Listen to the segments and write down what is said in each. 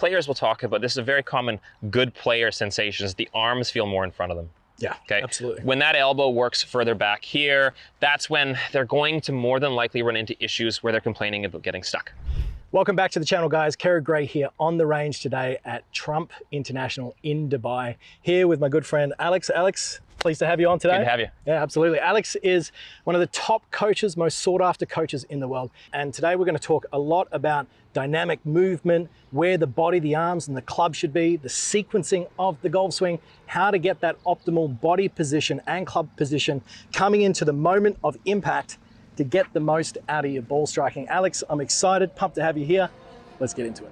players will talk about, this is a very common good player sensation, is the arms feel more in front of them. Yeah, okay, absolutely. When that elbow works further back here, that's when they're going to more than likely run into issues where they're complaining about getting stuck. Welcome back to the channel, guys. Kerrod here on the range today at Trump International in Dubai, here with my good friend Alex. Alex, pleased to have you on today. Good to have you. Yeah, absolutely. Alex is one of the top coaches, most sought after coaches in the world. And today we're going to talk a lot about dynamic movement, where the body, the arms and the club should be, the sequencing of the golf swing, how to get that optimal body position and club position coming into the moment of impact to get the most out of your ball striking. Alex, I'm excited, pumped to have you here. Let's get into it.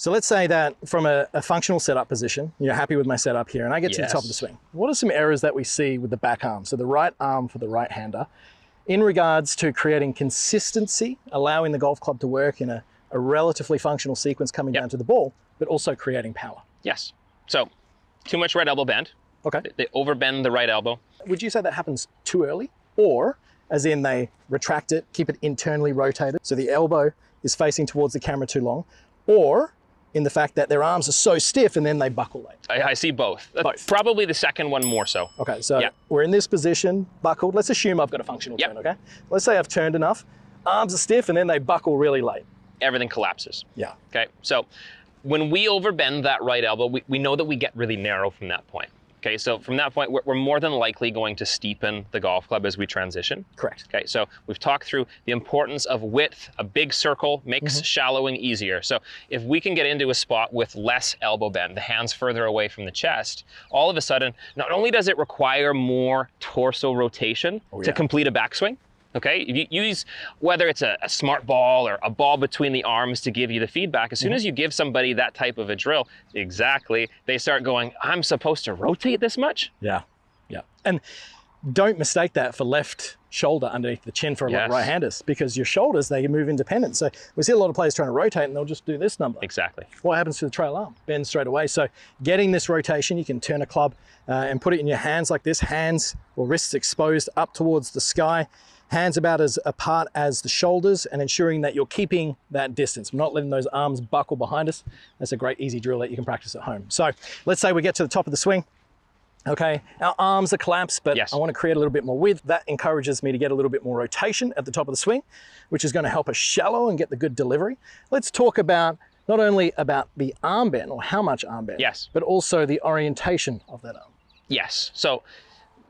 So let's say that from a functional setup position, you're happy with my setup here, and I get to the top of the swing. What are some errors that we see with the back arm? So the right arm for the right hander, in regards to creating consistency, allowing the golf club to work in a relatively functional sequence coming down to the ball, but also creating power. Yes. So too much right elbow bend. Okay. They overbend the right elbow. Would you say that happens too early? Or as in they retract it, keep it internally rotated, so the elbow is facing towards the camera too long? Or in the fact that their arms are so stiff and then they buckle late? I see both. Probably the second one more so. Okay, so we're in this position, buckled. Let's assume I've got a functional turn, okay? Let's say I've turned enough, arms are stiff and then they buckle really late. Everything collapses. Yeah. Okay, so when we overbend that right elbow, we know that we get really narrow from that point. Okay, so from that point, we're more than likely going to steepen the golf club as we transition. Correct. Okay, so we've talked through the importance of width. A big circle makes shallowing easier. So if we can get into a spot with less elbow bend, the hands further away from the chest, all of a sudden, not only does it require more torso rotation to complete a backswing, okay, if you use, whether it's a smart ball or a ball between the arms to give you the feedback, as soon as you give somebody that type of a drill, they start going, I'm supposed to rotate this much? Yeah, yeah. And don't mistake that for left shoulder underneath the chin for a lot of right-handers, because your shoulders, they move independent. So we see a lot of players trying to rotate and they'll just do this number. Exactly. What happens to the trail arm? Bends straight away. So getting this rotation, you can turn a club and put it in your hands like this, hands or wrists exposed up towards the sky, hands about as apart as the shoulders, and ensuring that you're keeping that distance. We're not letting those arms buckle behind us. That's a great easy drill that you can practice at home. So let's say we get to the top of the swing. Okay, our arms are collapsed, but I want to create a little bit more width. That encourages me to get a little bit more rotation at the top of the swing, which is going to help us shallow and get the good delivery. Let's talk about not only about the arm bend or how much arm bend, but also the orientation of that arm. Yes, so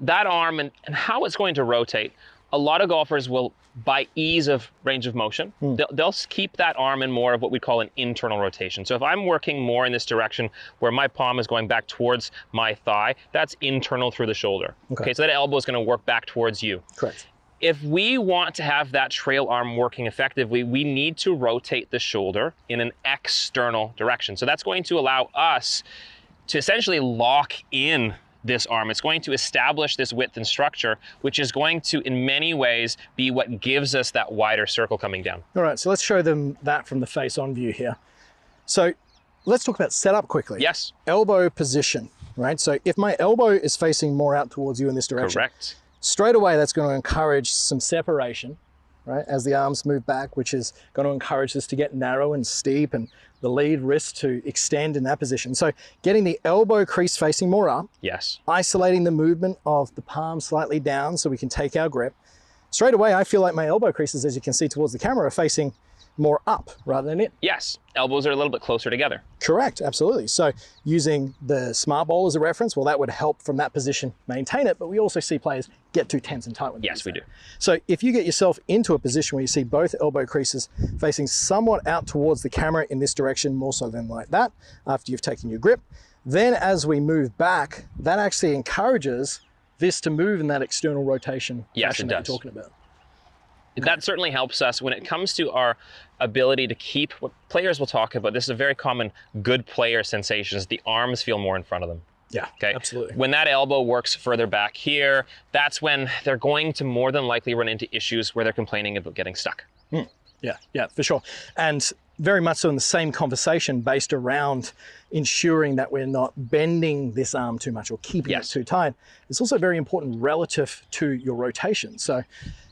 that arm and how it's going to rotate, a lot of golfers will, by ease of range of motion, they'll keep that arm in more of what we call an internal rotation. So if I'm working more in this direction where my palm is going back towards my thigh, that's internal through the shoulder. Okay, so that elbow is going to work back towards you. Correct. If we want to have that trail arm working effectively, we need to rotate the shoulder in an external direction. So that's going to allow us to essentially lock in this arm. It's going to establish this width and structure, which is going to, in many ways, be what gives us that wider circle coming down. All right, so let's show them that from the face-on view here. So let's talk about setup quickly. Yes. Elbow position, right? So if my elbow is facing more out towards you in this direction, straight away that's going to encourage some separation, right, as the arms move back, which is going to encourage this to get narrow and steep and the lead wrist to extend in that position. So getting the elbow crease facing more up, isolating the movement of the palm slightly down so we can take our grip. Straight away, I feel like my elbow creases, as you can see towards the camera, are facing more up rather than in. Yes, elbows are a little bit closer together. Correct, absolutely. So using the smart ball as a reference, well, that would help from that position maintain it, but we also see players get too tense and tight when they we do. So if you get yourself into a position where you see both elbow creases facing somewhat out towards the camera in this direction, more so than like that, after you've taken your grip, then as we move back, that actually encourages this to move in that external rotation fashion that you're talking about. That certainly helps us when it comes to our ability to keep, what players will talk about, this is a very common good player sensation, is the arms feel more in front of them. Yeah, okay, absolutely. When that elbow works further back here, that's when they're going to more than likely run into issues where they're complaining about getting stuck. Yeah, for sure. And very much so in the same conversation based around ensuring that we're not bending this arm too much or keeping it too tight. It's also very important relative to your rotation. So if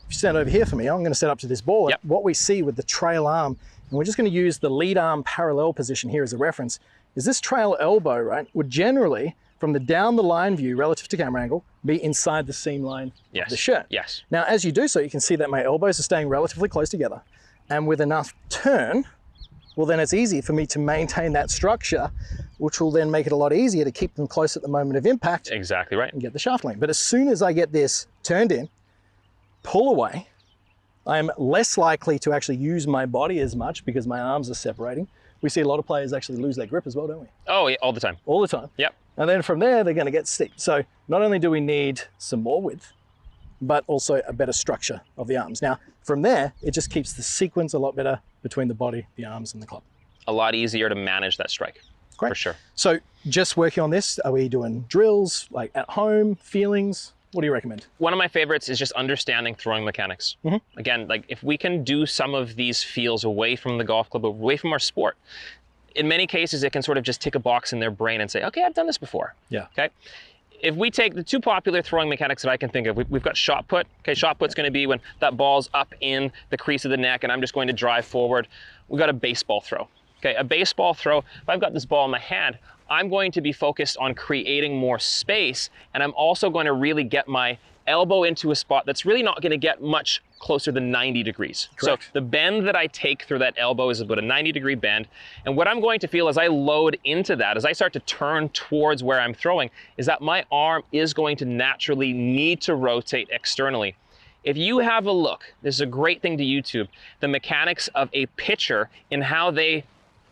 you stand over here for me, I'm going to set up to this ball. What we see with the trail arm, and we're just going to use the lead arm parallel position here as a reference, is this trail elbow, right, would generally, from the down the line view relative to camera angle, be inside the seam line of the shirt. Now, as you do so, you can see that my elbows are staying relatively close together. And with enough turn, well, then it's easy for me to maintain that structure, which will then make it a lot easier to keep them close at the moment of impact. Exactly right. And get the shaft length. But as soon as I get this turned in, pull away, I'm less likely to actually use my body as much because my arms are separating. We see a lot of players actually lose their grip as well, don't we? Oh, yeah, all the time. All the time. Yep. And then from there, they're going to get steep. So not only do we need some more width, but also a better structure of the arms. Now, from there, it just keeps the sequence a lot better between the body, the arms, and the club. A lot easier to manage that strike. Great. For sure. So just working on this, are we doing drills, like at home, feelings? What do you recommend? One of my favorites is just understanding throwing mechanics. Again, like if we can do some of these feels away from the golf club, away from our sport, in many cases, it can sort of just tick a box in their brain and say, okay, I've done this before. Okay. If we take the two popular throwing mechanics that I can think of, we've got shot put. Okay, shot put's going to be when that ball's up in the crease of the neck and I'm just going to drive forward. We've got a baseball throw. Okay, a baseball throw, if I've got this ball in my hand, I'm going to be focused on creating more space, and I'm also going to really get my elbow into a spot that's really not going to get much closer than 90 degrees. Correct. So the bend that I take through that elbow is about a 90-degree bend, and what I'm going to feel as I load into that, as I start to turn towards where I'm throwing, is that my arm is going to naturally need to rotate externally. If you have a look, this is a great thing to YouTube, the mechanics of a pitcher in how they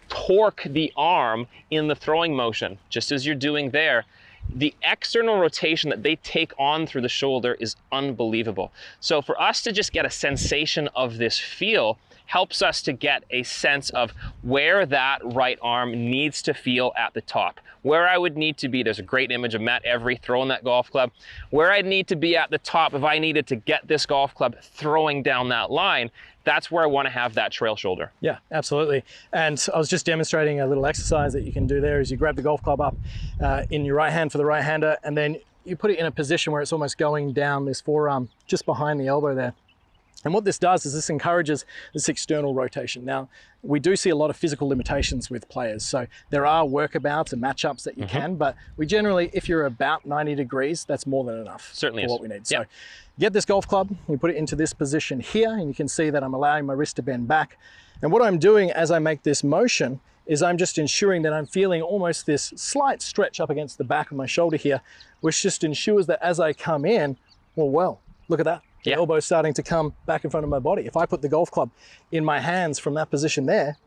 torque the arm in the throwing motion, just as you're doing there, the external rotation that they take on through the shoulder is unbelievable. So for us to just get a sensation of this feel helps us to get a sense of where that right arm needs to feel at the top. Where I would need to be, there's a great image of Matt Every throwing that golf club, where I'd need to be at the top if I needed to get this golf club throwing down that line. That's where I want to have that trail shoulder. Yeah, absolutely. And I was just demonstrating a little exercise that you can do there is you grab the golf club up in your right hand for the right hander, and then you put it in a position where it's almost going down this forearm just behind the elbow there. And what this does is this encourages this external rotation. Now, we do see a lot of physical limitations with players. So there are workabouts and matchups that you can, but we generally, if you're about 90 degrees, that's more than enough for what we need. So get this golf club, you put it into this position here, and you can see that I'm allowing my wrist to bend back. And what I'm doing as I make this motion is I'm just ensuring that I'm feeling almost this slight stretch up against the back of my shoulder here, which just ensures that as I come in, well, look at that. The elbow's starting to come back in front of my body. If I put the golf club in my hands from that position there,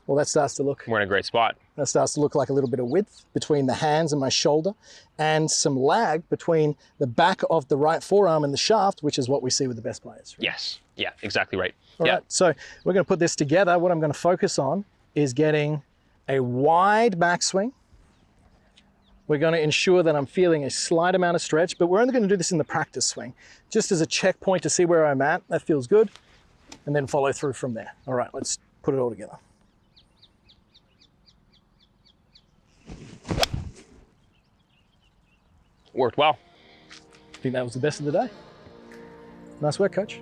well, that starts to look... We're in a great spot. That starts to look like a little bit of width between the hands and my shoulder, and some lag between the back of the right forearm and the shaft, which is what we see with the best players. Right? Yes, yeah, exactly right. All right, so we're going to put this together. What I'm going to focus on is getting a wide backswing. We're going to ensure that I'm feeling a slight amount of stretch, but we're only going to do this in the practice swing, just as a checkpoint to see where I'm at. That feels good, and then follow through from there. All right, let's put it all together. Worked well. I think that was the best of the day. Nice work, Coach.